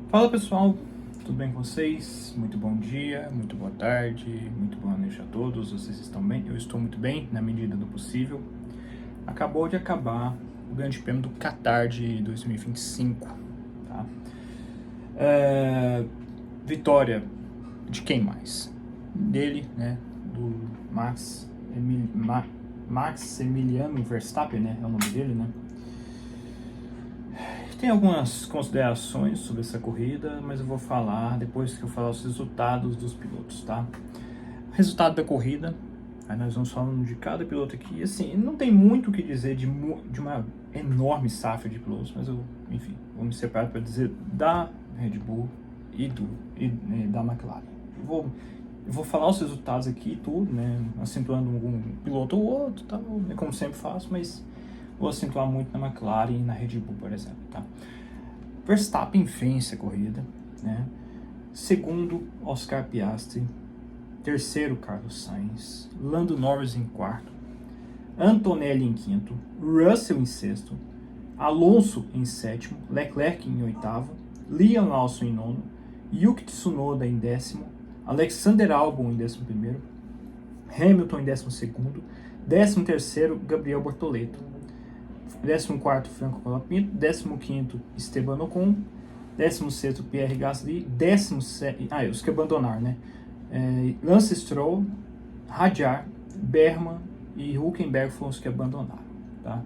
Fala pessoal, tudo bem com vocês? Muito bom dia, muito boa tarde, muito boa noite a todos. Vocês estão bem? Eu estou muito bem, na medida do possível. Acabou de acabar o Grande Prêmio do Qatar de 2025, tá? Vitória de quem mais? Dele, né? Do Max Emiliano Verstappen, né? É o nome dele, né? Tem algumas considerações sobre essa corrida, mas eu vou falar depois que eu falar os resultados dos pilotos, tá? Resultado da corrida, aí nós vamos falando de cada piloto aqui. Assim, não tem muito o que dizer de uma enorme safra de pilotos, mas enfim, vou me separar para dizer da Red Bull e da McLaren. Eu vou falar os resultados aqui e tudo, né? Acentuando um piloto ou outro, tá? Como sempre faço, mas vou acentuar muito na McLaren e na Red Bull, por exemplo, tá? Verstappen vence a corrida, né? Segundo, Oscar Piastri. Terceiro, Carlos Sainz. Lando Norris em quarto. Antonelli em quinto. Russell em sexto. Alonso em sétimo. Leclerc em oitavo. Liam Lawson em nono. Yuki Tsunoda em décimo. Alexander Albon em décimo primeiro. Hamilton em décimo segundo. Décimo terceiro, Gabriel Bortoleto. 14º, Franco Colapinto. 15º, Esteban Ocon. 16º, Pierre Gasly. 17º, os que abandonaram, né? Lance Stroll, Hadjar, Berman e Hülkenberg foram os que abandonaram, tá?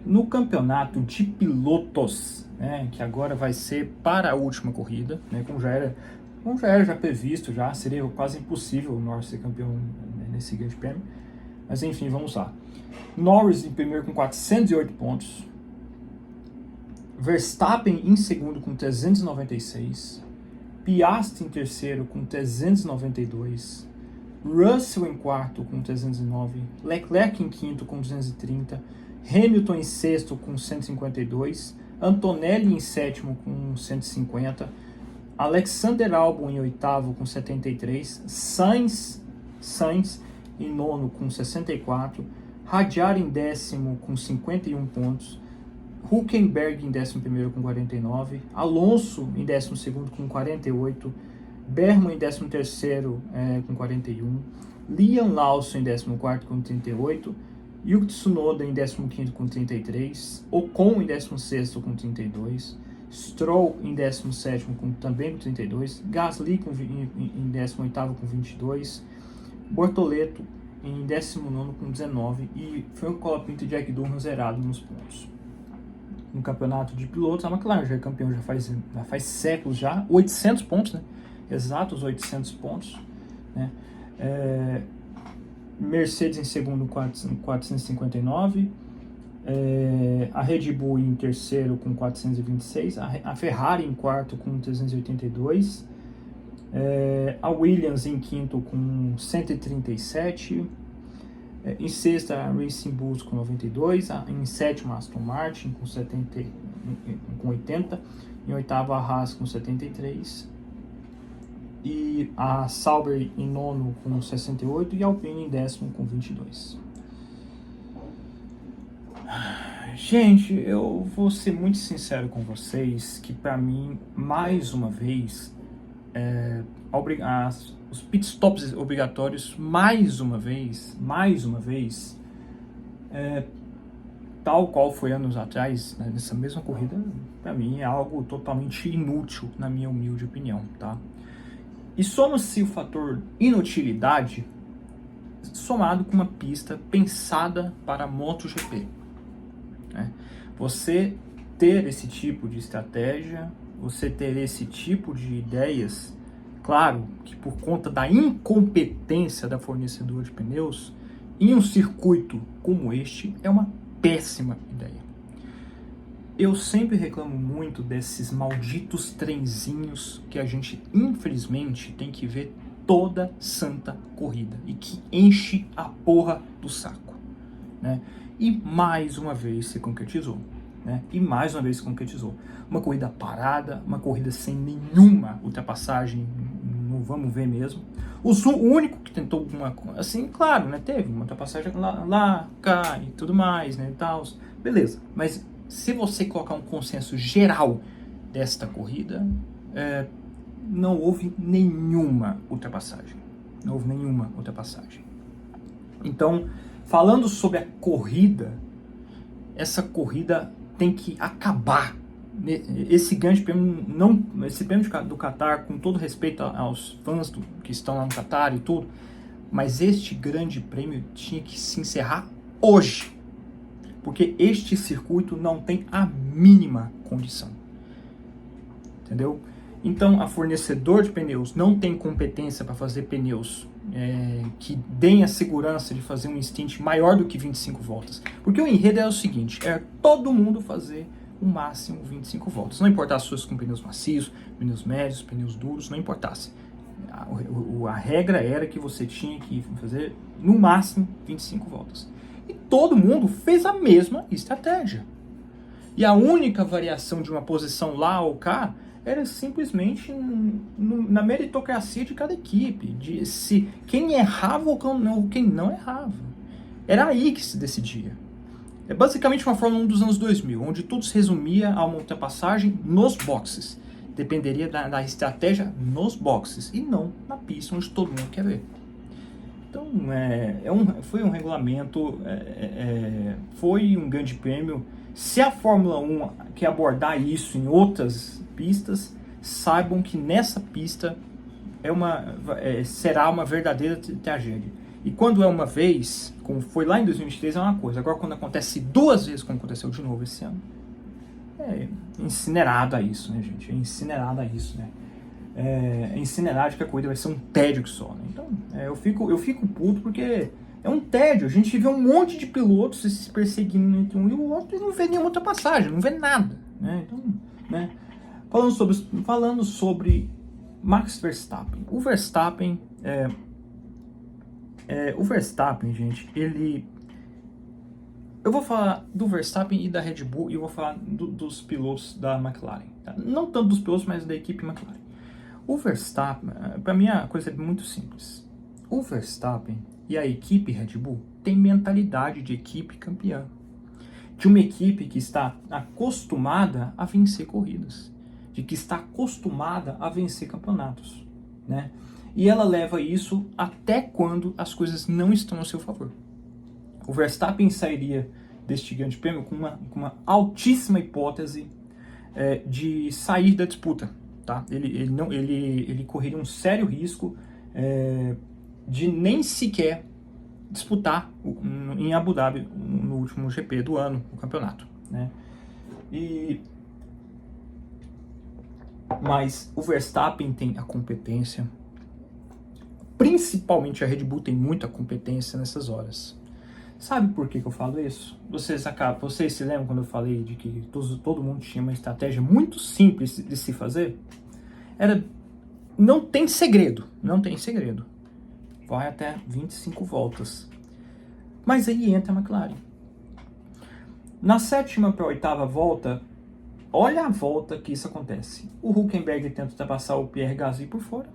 No campeonato de pilotos, né, que agora vai ser para a última corrida, né, como já era já previsto, seria quase impossível o Norris ser campeão, né, nesse grande prêmio. Mas enfim, vamos lá. Norris em primeiro com 408 pontos. Verstappen em segundo com 396. Piastri em terceiro com 392. Russell em quarto com 309. Leclerc em quinto com 230. Hamilton em sexto com 152. Antonelli em sétimo com 150. Alexander Albon em oitavo com 73. Sainz em nono com 64, Hadjar em décimo com 51 pontos, Hülkenberg em décimo primeiro com 49, Alonso em décimo segundo com 48, Berman em décimo terceiro com 41, Liam Lawson em décimo quarto com 38, Yuki Tsunoda em décimo quinto com 33, Ocon em décimo sexto com 32, Stroll em décimo sétimo também com 32, Gasly em décimo oitavo com 22, Bortoleto em 19º com 19 e Franco Colapinto e Jack Durham zerado nos pontos. No campeonato de pilotos, a McLaren já é campeão já faz séculos 800 pontos, né? Exatos 800 pontos, né? Mercedes em segundo 459, a Red Bull em terceiro com 426, a Ferrari em quarto com 382, a Williams em quinto com 137, em sexta a Racing Bulls com 92, em sétima a Aston Martin com 80, em oitava a Haas com 73, e a Sauber em nono com 68 e a Alpine em décimo com 22. Gente, eu vou ser muito sincero com vocês que para mim, mais uma vez, os pitstops obrigatórios, mais uma vez, tal qual foi anos atrás, né, nessa mesma corrida, para mim é algo totalmente inútil, na minha humilde opinião, tá? E soma-se o fator inutilidade, somado com uma pista pensada para MotoGP, né? Você ter esse tipo de estratégia, você ter esse tipo de ideias, claro que por conta da incompetência da fornecedora de pneus, em um circuito como este, é uma péssima ideia. Eu sempre reclamo muito desses malditos trenzinhos que a gente, infelizmente, tem que ver toda santa corrida e que enche a porra do saco, né? E mais uma vez se concretizou. Né? E mais uma vez se concretizou. Uma corrida parada, uma corrida sem nenhuma ultrapassagem, não vamos ver mesmo. O único que tentou uma, assim, claro, né, teve uma ultrapassagem lá, cá e tudo mais, né, e tal, beleza. Mas se você colocar um consenso geral desta corrida, não houve nenhuma ultrapassagem. Não houve nenhuma ultrapassagem. Então, falando sobre a corrida, essa corrida tem que acabar. Esse grande prêmio, esse prêmio do Qatar, com todo respeito aos fãs que estão lá no Qatar e tudo, mas este grande prêmio tinha que se encerrar hoje, porque este circuito não tem a mínima condição, entendeu? Então, a fornecedor de pneus não tem competência para fazer pneus que deem a segurança de fazer um stint maior do que 25 voltas, porque o enredo é o seguinte, é todo mundo fazer o máximo 25 voltas, não importasse se fosse com pneus macios, pneus médios, pneus duros, não importasse. A regra era que você tinha que fazer no máximo 25 voltas. E todo mundo fez a mesma estratégia. E a única variação de uma posição lá ou cá era simplesmente na meritocracia de cada equipe, de se quem errava ou quem não errava. Era aí que se decidia. É basicamente uma Fórmula 1 dos anos 2000, onde tudo se resumia a uma ultrapassagem nos boxes. Dependeria da estratégia nos boxes e não na pista, onde todo mundo quer ver. Então, foi um regulamento, foi um grande prêmio. Se a Fórmula 1 quer abordar isso em outras pistas, saibam que nessa pista será uma verdadeira tragédia. E quando é uma vez, como foi lá em 2023, é uma coisa. Agora, quando acontece 2 vezes, como aconteceu de novo esse ano, é incinerado a isso, né, gente? É incinerado a isso, né? É incinerado que a corrida vai ser um tédio que só, né? Então, eu fico puto porque é um tédio. A gente vê um monte de pilotos se perseguindo entre um e o outro e não vê nenhuma ultrapassagem, não vê nada, né? Então, né? Falando sobre Max Verstappen. O Verstappen, gente, eu vou falar do Verstappen e da Red Bull e eu vou falar dos pilotos da McLaren. Tá? Não tanto dos pilotos, mas da equipe McLaren. O Verstappen, para mim a coisa é muito simples. O Verstappen e a equipe Red Bull têm mentalidade de equipe campeã. De uma equipe que está acostumada a vencer corridas. De que está acostumada a vencer campeonatos. Né? E ela leva isso até quando as coisas não estão a seu favor. O Verstappen sairia deste grande prêmio com uma altíssima hipótese de sair da disputa. Tá? Ele correria um sério risco de nem sequer disputar em Abu Dhabi, no último GP do ano, o campeonato. Né? Mas o Verstappen tem a competência, principalmente a Red Bull tem muita competência nessas horas. Sabe por que eu falo isso? Vocês se lembram quando eu falei de que todo mundo tinha uma estratégia muito simples de se fazer? Não tem segredo. Vai até 25 voltas. Mas aí entra a McLaren. Na 7ª para a 8ª volta, olha a volta que isso acontece. O Hülkenberg tenta ultrapassar o Pierre Gasly por fora.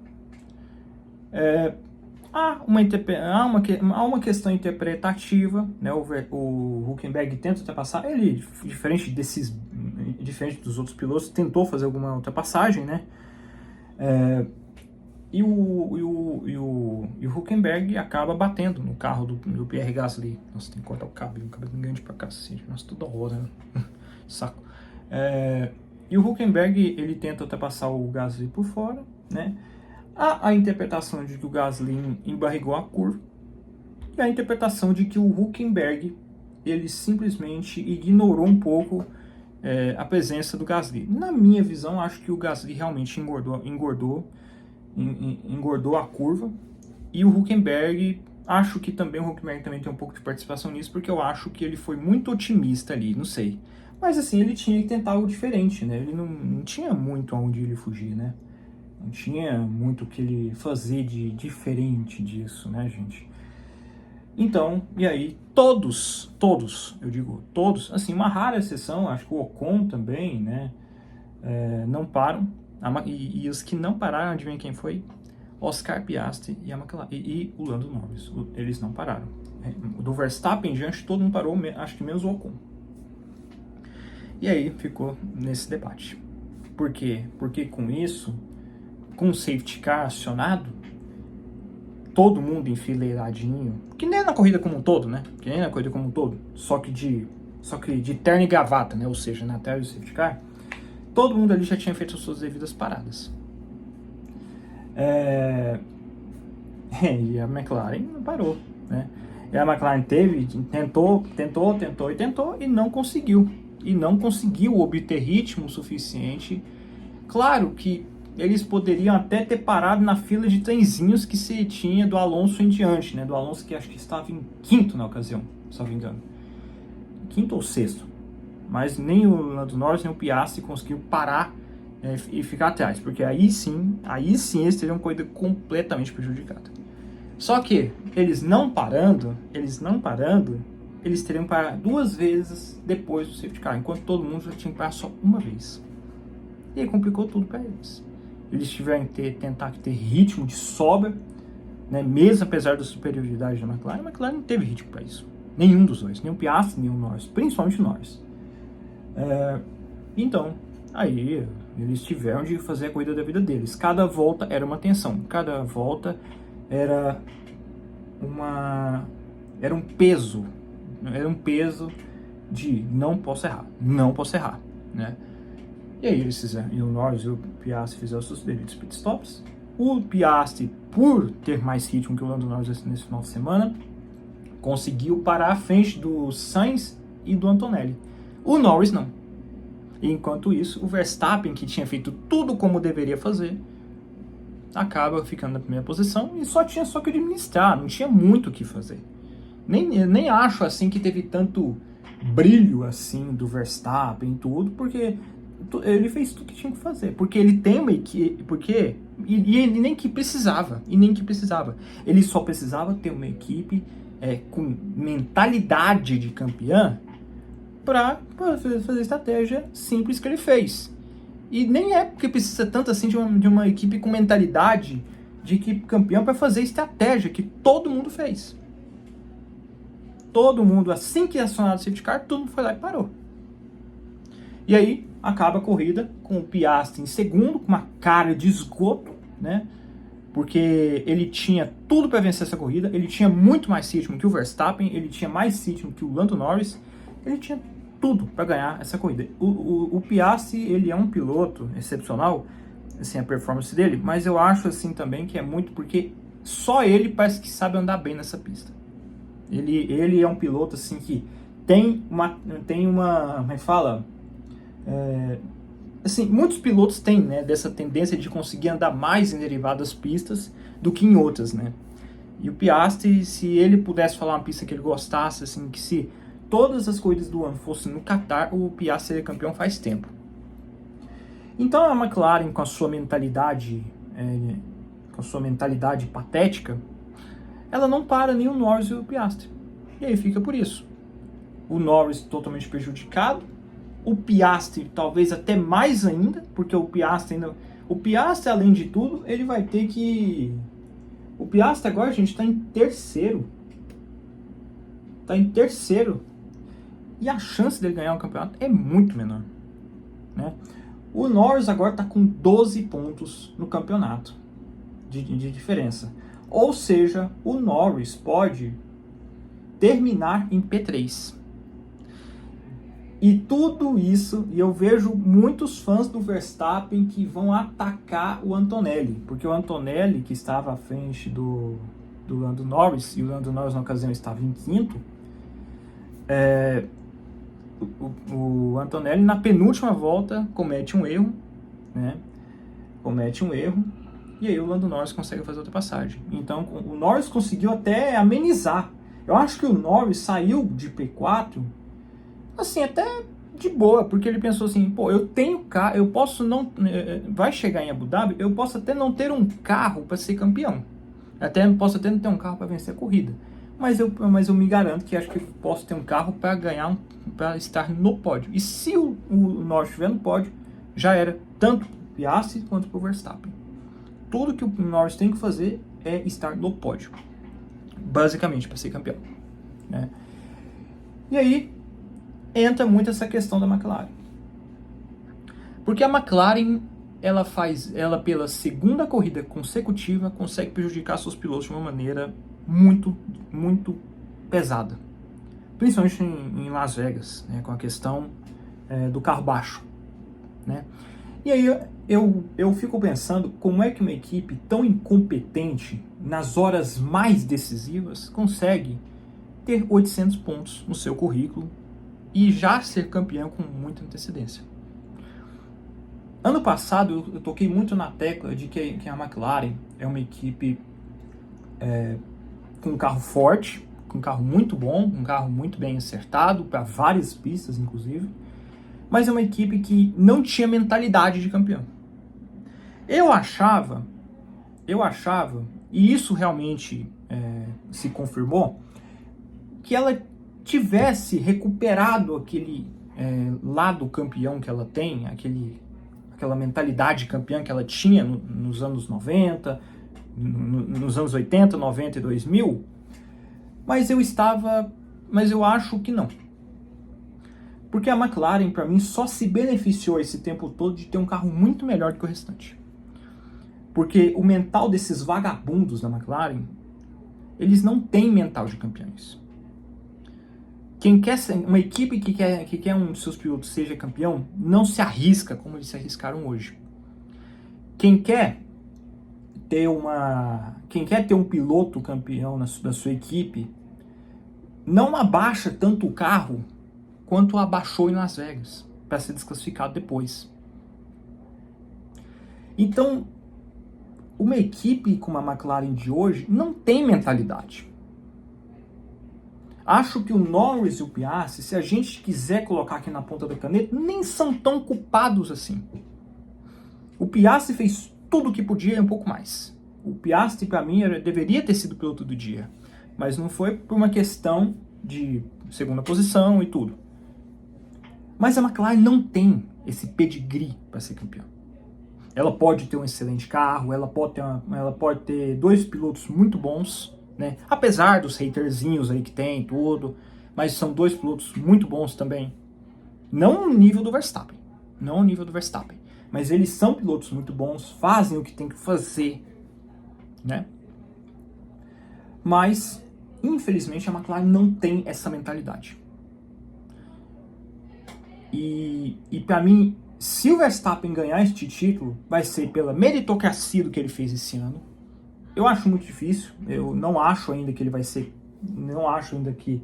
Há uma questão interpretativa, né? O Hülkenberg tenta ultrapassar, ele, diferente dos outros pilotos, tentou fazer alguma ultrapassagem, né? E o Hülkenberg acaba batendo no carro do Pierre Gasly. Nossa, tem que cortar o cabelo grande pra cacete, nossa, toda hora, né? Saco. E o Hülkenberg, ele tenta ultrapassar o Gasly por fora, né? Há a interpretação de que o Gasly embarrigou a curva e a interpretação de que o Hülkenberg ele simplesmente ignorou um pouco a presença do Gasly. Na minha visão, acho que o Gasly realmente engordou a curva e o Hülkenberg, acho que também o Hülkenberg também tem um pouco de participação nisso, porque eu acho que ele foi muito otimista ali, não sei. Mas assim, ele tinha que tentar algo diferente, né? Ele não tinha muito aonde ele fugir, né? Não tinha muito o que ele fazer de diferente disso, né, gente? Então, e aí, todos, eu digo todos, assim, uma rara exceção, acho que o Ocon também, né, não param. E os que não pararam, adivinha quem foi? Oscar Piastri e a McLaren, e o Lando Norris. Eles não pararam. Do Verstappen em diante, todo mundo parou, acho que menos o Ocon. E aí, ficou nesse debate. Por quê? Porque com isso, com o safety car acionado, todo mundo enfileiradinho, que nem na corrida como um todo, né? Que nem na corrida como um todo, só que de terno e gravata, né? Ou seja, na tela do safety car, todo mundo ali já tinha feito as suas devidas paradas. E a McLaren não parou, né? E a McLaren tentou e não conseguiu. E não conseguiu obter ritmo suficiente. Claro que eles poderiam até ter parado na fila de trenzinhos que se tinha do Alonso em diante, né? Do Alonso, que acho que estava em quinto na ocasião, se não me engano. Quinto ou sexto. Mas nem o Lando Norris nem o Piastri conseguiu parar e ficar atrás. Porque aí sim eles teriam corrida completamente prejudicada. Só que eles não parando, eles teriam que parar 2 vezes depois do safety car, enquanto todo mundo já tinha que parar só uma vez. E aí complicou tudo para eles. Eles tiveram que tentar ter ritmo de sobra, né, mesmo apesar da superioridade da McLaren. A McLaren não teve ritmo para isso. Nenhum dos dois, nem o Piastri, nem o Norris, principalmente o Norris. Então, aí eles tiveram de fazer a corrida da vida deles. Cada volta era uma tensão, cada volta era um peso de não posso errar, né? E aí eles fizeram, e o Norris e o Piastri fizeram seus devidos pitstops. O Piastri, por ter mais ritmo que o Lando Norris nesse final de semana, conseguiu parar à frente do Sainz e do Antonelli. O Norris não. E enquanto isso, o Verstappen, que tinha feito tudo como deveria fazer, acaba ficando na primeira posição e só que administrar, não tinha muito o que fazer. Nem acho assim que teve tanto brilho assim do Verstappen e tudo, porque ele fez tudo que tinha que fazer, porque ele tem uma equipe, e ele nem que precisava, ele só precisava ter uma equipe com mentalidade de campeã para fazer a estratégia simples que ele fez. E nem é porque precisa tanto assim de uma equipe com mentalidade de equipe campeã para fazer a estratégia que todo mundo fez. Todo mundo, assim que acionado o safety car, todo mundo foi lá e parou. E aí acaba a corrida com o Piastri em segundo, com uma cara de esgoto, né? Porque ele tinha tudo para vencer essa corrida, ele tinha muito mais ritmo que o Verstappen, ele tinha mais ritmo que o Lando Norris, ele tinha tudo para ganhar essa corrida. O Piastri, ele é um piloto excepcional, assim, a performance dele, mas eu acho assim também que é muito porque só ele parece que sabe andar bem nessa pista. Ele é um piloto assim que tem uma como é que fala? Assim, muitos pilotos têm, né, dessa tendência de conseguir andar mais em derivadas pistas do que em outras, né? E o Piastri, se ele pudesse falar uma pista que ele gostasse, assim, que se todas as corridas do ano fossem no Qatar, o Piastri seria campeão faz tempo. Então a McLaren, com a sua mentalidade patética, ela não para nem o Norris e o Piastri. E aí fica por isso. O Norris totalmente prejudicado, o Piastri talvez até mais ainda, porque o Piastri, além de tudo, ele vai ter que... O Piastri agora, gente, está em terceiro. E a chance dele ganhar o campeonato é muito menor, né? O Norris agora está com 12 pontos no campeonato de diferença. Ou seja, o Norris pode terminar em P3. E tudo isso, e eu vejo muitos fãs do Verstappen que vão atacar o Antonelli, porque o Antonelli, que estava à frente do Lando Norris, e o Lando Norris na ocasião estava em quinto, o Antonelli na penúltima volta comete um erro, né? E aí o Lando Norris consegue fazer a ultrapassagem. Então o Norris conseguiu até amenizar. Eu acho que o Norris saiu de P4 assim, até de boa, porque ele pensou assim, pô, eu tenho carro, eu posso não... Vai chegar em Abu Dhabi, eu posso até não ter um carro para ser campeão. Posso até não ter um carro para vencer a corrida. Mas eu me garanto que acho que posso ter um carro para ganhar, para estar no pódio. E se o Norris estiver no pódio, já era, tanto para o Piastri quanto para o Verstappen. Tudo que o Norris tem que fazer é estar no pódio, basicamente, para ser campeão, né? E aí entra muito essa questão da McLaren. Porque a McLaren, ela pela segunda corrida consecutiva, consegue prejudicar seus pilotos de uma maneira muito, muito pesada. Principalmente em Las Vegas, né, com a questão do carro baixo, né? E aí eu fico pensando como é que uma equipe tão incompetente, nas horas mais decisivas, consegue ter 800 pontos no seu currículo e já ser campeão com muita antecedência. Ano passado eu toquei muito na tecla de que a McLaren é uma equipe com um carro forte, com um carro muito bom, um carro muito bem acertado, para várias pistas inclusive, mas é uma equipe que não tinha mentalidade de campeão. Eu achava, e isso realmente se confirmou, que ela tivesse recuperado aquele lado campeão que ela tem, aquela mentalidade campeã que ela tinha nos anos 90, nos anos 80, 90 e 2000, mas eu acho que não. Porque a McLaren, para mim, só se beneficiou esse tempo todo de ter um carro muito melhor do que o restante. Porque o mental desses vagabundos da McLaren, eles não têm mental de campeões. Quem quer uma equipe que quer um dos seus pilotos seja campeão, não se arrisca como eles se arriscaram hoje. Quem quer ter um piloto campeão da sua equipe, não abaixa tanto o carro quanto abaixou em Las Vegas, para ser desclassificado depois. Então, uma equipe como a McLaren de hoje não tem mentalidade. Acho que o Norris e o Piastri, se a gente quiser colocar aqui na ponta da caneta, nem são tão culpados assim. O Piastri fez tudo o que podia e um pouco mais. O Piastri, para mim, deveria ter sido piloto do dia, mas não foi por uma questão de segunda posição e tudo. Mas a McLaren não tem esse pedigree para ser campeão. Ela pode ter um excelente carro, ela pode ter dois pilotos muito bons, né? Apesar dos haterzinhos aí que tem, tudo, mas são dois pilotos muito bons também. Não no nível do Verstappen, mas eles são pilotos muito bons, fazem o que tem que fazer, né? Mas, infelizmente, a McLaren não tem essa mentalidade. E para mim, se o Verstappen ganhar este título, vai ser pela meritocracia do que ele fez esse ano. Eu acho muito difícil, eu não acho ainda que ele vai ser, não acho ainda que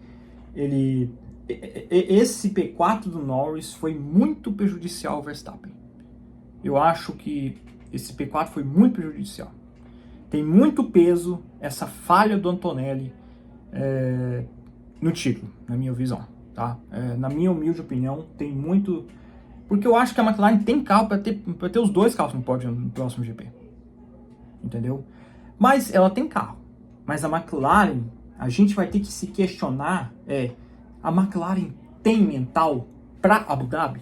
ele... Esse P4 do Norris foi muito prejudicial ao Verstappen. Eu acho que esse P4 foi muito prejudicial. Tem muito peso essa falha do Antonelli no título, na minha visão. Tá? Na minha humilde opinião, tem muito... Porque eu acho que a McLaren tem carro para ter os dois carros no pódio no próximo GP. Entendeu? Mas ela tem carro. Mas a McLaren, a gente vai ter que se questionar, a McLaren tem mental para Abu Dhabi?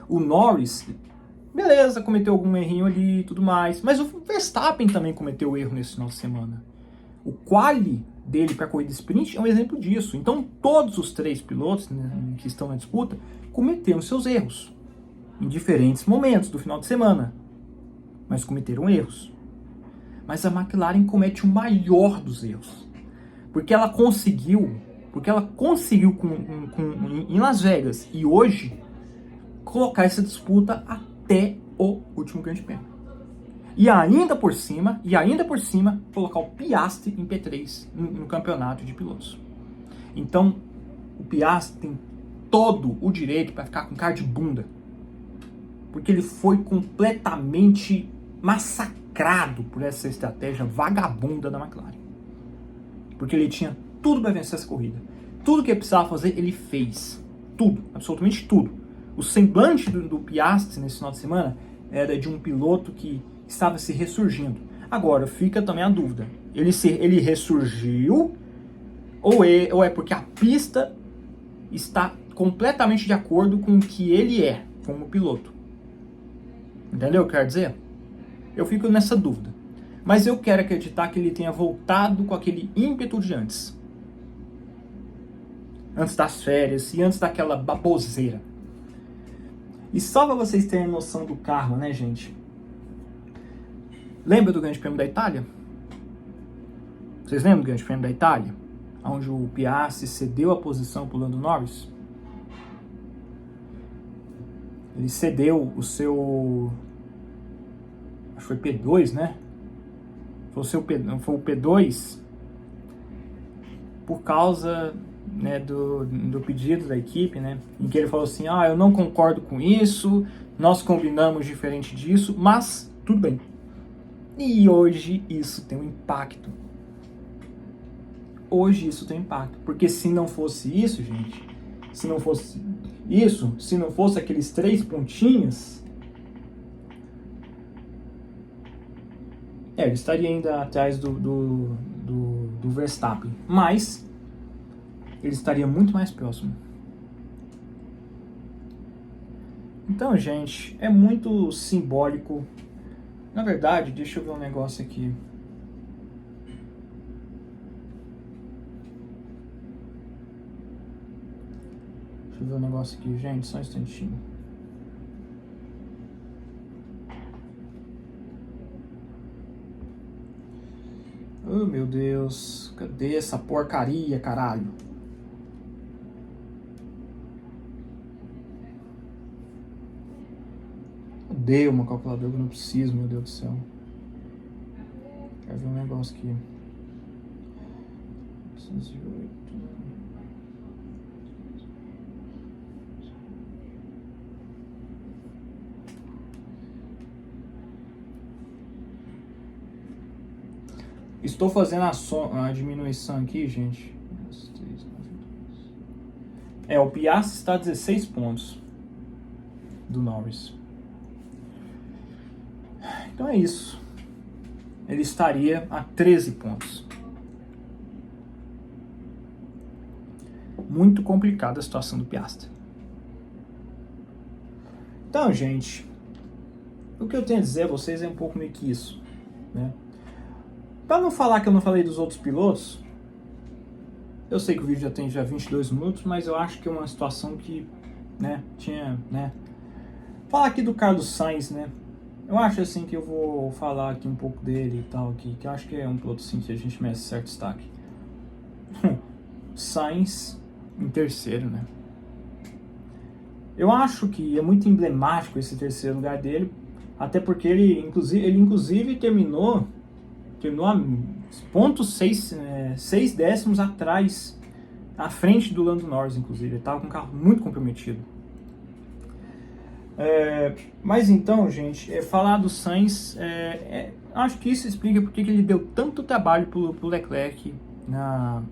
O Norris, beleza, cometeu algum errinho ali e tudo mais, mas o Verstappen também cometeu erro nesse final de semana. O quali dele para a corrida sprint é um exemplo disso. Então todos os três pilotos, né, que estão na disputa cometeram seus erros em diferentes momentos do final de semana, mas cometeram erros. Mas a McLaren comete o maior dos erros, porque ela conseguiu em Las Vegas e hoje colocar essa disputa até o último Grande Prêmio. E ainda por cima, colocar o Piastri em P3 no campeonato de pilotos. Então, o Piastri tem todo o direito para ficar com cara de bunda. Porque ele foi completamente massacrado por essa estratégia vagabunda da McLaren. Porque ele tinha tudo para vencer essa corrida. Tudo que ele precisava fazer, ele fez. Tudo, absolutamente tudo. O semblante do Piastri nesse final de semana era de um piloto que estava se ressurgindo. Agora, fica também a dúvida. Ele ressurgiu ou é porque a pista está completamente de acordo com o que ele é como piloto? Entendeu o que eu quero dizer? Eu fico nessa dúvida. Mas eu quero acreditar que ele tenha voltado com aquele ímpeto de antes. Antes das férias e antes daquela baboseira. E só para vocês terem noção do carro, né, gente? Lembra do Grande Prêmio da Itália? Vocês lembram do Grande Prêmio da Itália? Onde o Piastri cedeu a posição para o Lando Norris? Ele cedeu o seu... acho que foi P2, né? Foi o P2 por causa, né, do pedido da equipe, né? Em que ele falou assim, eu não concordo com isso, nós combinamos diferente disso, mas tudo bem. E hoje isso tem um impacto. Hoje isso tem impacto. Porque se não fosse isso, gente, se não fosse isso, se não fosse aqueles 3 pontinhos, ele estaria ainda atrás do Verstappen. Mas ele estaria muito mais próximo. Então, gente, é muito simbólico. Na verdade, deixa eu ver um negócio aqui. Deixa eu ver um negócio aqui, gente, só um instantinho. Oh, meu Deus, cadê essa porcaria, caralho? Odeio uma calculadora que eu não preciso, meu Deus do céu. Quero ver um negócio aqui. 208. Estou fazendo a diminuição aqui, gente. O Piastri está a 16 pontos do Norris. Então é isso. Ele estaria a 13 pontos. Muito complicada a situação do Piastri. Então, gente, o que eu tenho a dizer a vocês é um pouco meio que isso, né? Para não falar que eu não falei dos outros pilotos, eu sei que o vídeo já tem 22 minutos, mas eu acho que é uma situação que, né, tinha, né... Falar aqui do Carlos Sainz, né? Eu acho assim que eu vou falar aqui um pouco dele e tal, que eu acho que é um piloto assim que a gente merece certo destaque. Sainz em terceiro, né? Eu acho que é muito emblemático esse terceiro lugar dele, até porque ele inclusive terminou a 6 décimos atrás, à frente do Lando Norris, inclusive. Ele estava com um carro muito comprometido. Mas então, gente, falar do Sainz, acho que isso explica porque ele deu tanto trabalho pro Leclerc na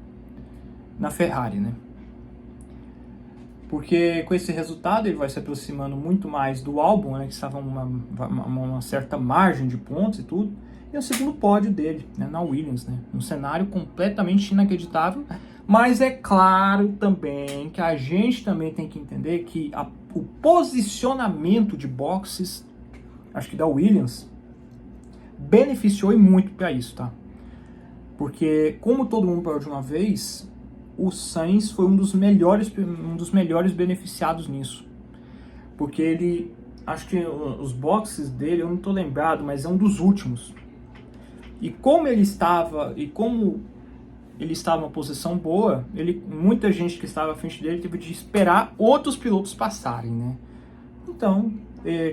Ferrari, né? Porque com esse resultado ele vai se aproximando muito mais do Albon, né, que estava uma certa margem de pontos e tudo. E o segundo pódio dele, né, na Williams, né? Um cenário completamente inacreditável. Mas é claro também que a gente também tem que entender que o posicionamento de boxes, acho que da Williams, beneficiou e muito para isso, tá? Porque como todo mundo parou de uma vez, o Sainz foi um dos melhores beneficiados nisso. Porque ele, acho que os boxes dele, eu não tô lembrado, mas é um dos últimos. E como ele estava numa posição boa, muita gente que estava à frente dele teve de esperar outros pilotos passarem, né? Então,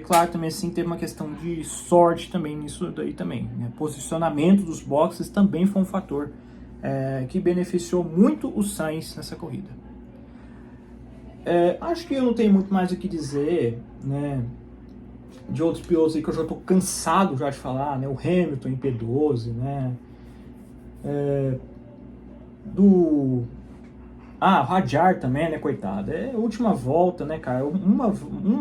claro, também assim, teve uma questão de sorte também nisso daí também, né? Posicionamento dos boxes também foi um fator que beneficiou muito o Sainz nessa corrida. Acho que eu não tenho muito mais o que dizer, né, de outros pilotos aí que eu já estou cansado já de falar, né? O Hamilton em P12, né? O Hadjar também, né, coitado. Última volta, né, cara? Uma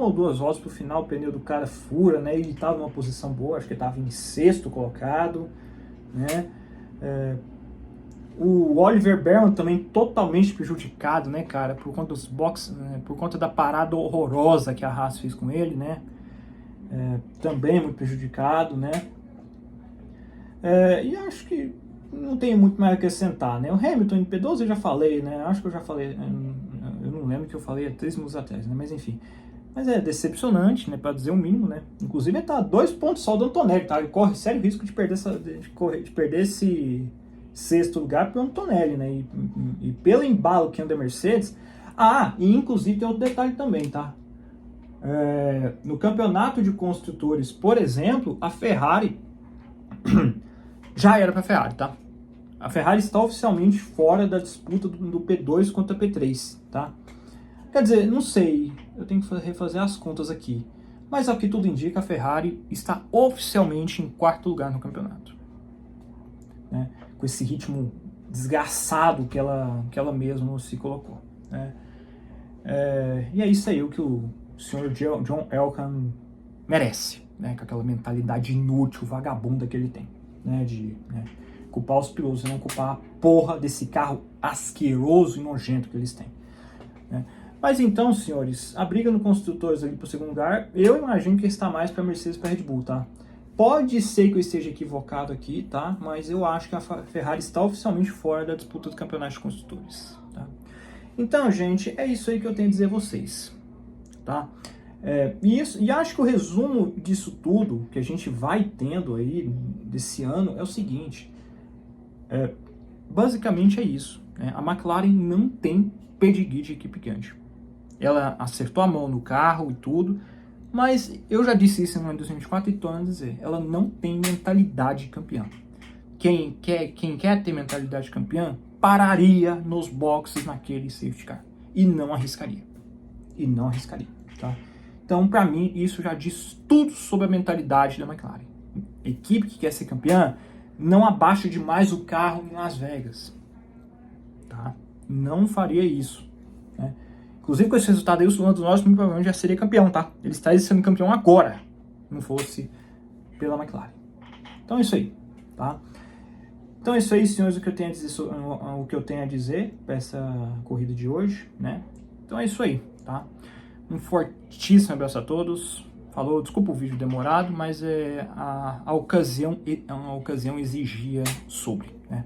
ou duas voltas pro final, o pneu do cara fura, né? Ele tava numa posição boa, acho que ele tava em sexto colocado, né? O Oliver Berman também totalmente prejudicado, né, cara? Por conta dos boxes, né, por conta da parada horrorosa que a Haas fez com ele, né? Também muito prejudicado, né? E acho que não tem muito mais a acrescentar, né? O Hamilton em P12 eu já falei, né? Acho que eu já falei, eu não lembro que eu falei há 3 minutos atrás, né? Mas enfim, Mas é decepcionante, né, para dizer o mínimo, né? Inclusive ele tá a 2 pontos só do Antonelli, tá? Ele corre sério risco de perder, de perder esse sexto lugar pro Antonelli, né? E pelo embalo que anda a Mercedes... E inclusive tem outro detalhe também, tá? No campeonato de construtores, por exemplo, a Ferrari já era para a Ferrari, tá? A Ferrari está oficialmente fora da disputa do P2 contra P3, tá? Quer dizer, não sei, eu tenho que refazer as contas aqui, mas ao que tudo indica, a Ferrari está oficialmente em quarto lugar no campeonato, né? Com esse ritmo desgraçado que ela mesma se colocou, né? E é isso aí o que o senhor John Elkann merece, né? Com aquela mentalidade inútil, vagabunda que ele tem, né? De culpar os pilotos e não culpar a porra desse carro asqueroso e nojento que eles têm, né? Mas então, senhores, a briga no construtores ali pro segundo lugar, eu imagino que está mais para Mercedes e para Red Bull, tá? Pode ser que eu esteja equivocado aqui, tá? Mas eu acho que a Ferrari está oficialmente fora da disputa do campeonato de construtores, tá? Então, gente, é isso aí que eu tenho a dizer a vocês, tá? E acho que o resumo disso tudo que a gente vai tendo aí desse ano é o seguinte, basicamente é isso, né? A McLaren não tem pedigree de equipe grande. Ela acertou a mão no carro e tudo, mas eu já disse isso no ano de 2024 e torno a dizer, ela não tem mentalidade de campeã. Quem quer ter mentalidade de campeã pararia nos boxes naquele safety car e não arriscaria. Tá? Então, para mim, isso já diz tudo sobre a mentalidade da McLaren. Equipe que quer ser campeã não abaixa demais o carro em Las Vegas, tá? Não faria isso, né? Inclusive, com esse resultado aí, o Lando Norris muito provavelmente já seria campeão, tá? Ele estaria sendo campeão agora, não fosse pela McLaren. Então é isso aí, tá? Então é isso aí, senhores, o que eu tenho a dizer para essa corrida de hoje, né? Então é isso aí, tá? Um fortíssimo abraço a todos. Falou, desculpa o vídeo demorado, mas a ocasião exigia sobre, né?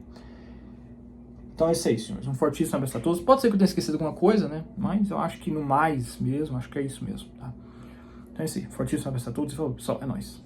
Então é isso aí, senhores. Um fortíssimo abraço a todos. Pode ser que eu tenha esquecido alguma coisa, né? Mas eu acho que no mais mesmo, acho que é isso mesmo, tá? Então é isso aí. Fortíssimo abraço a todos e falou, pessoal, é nóis.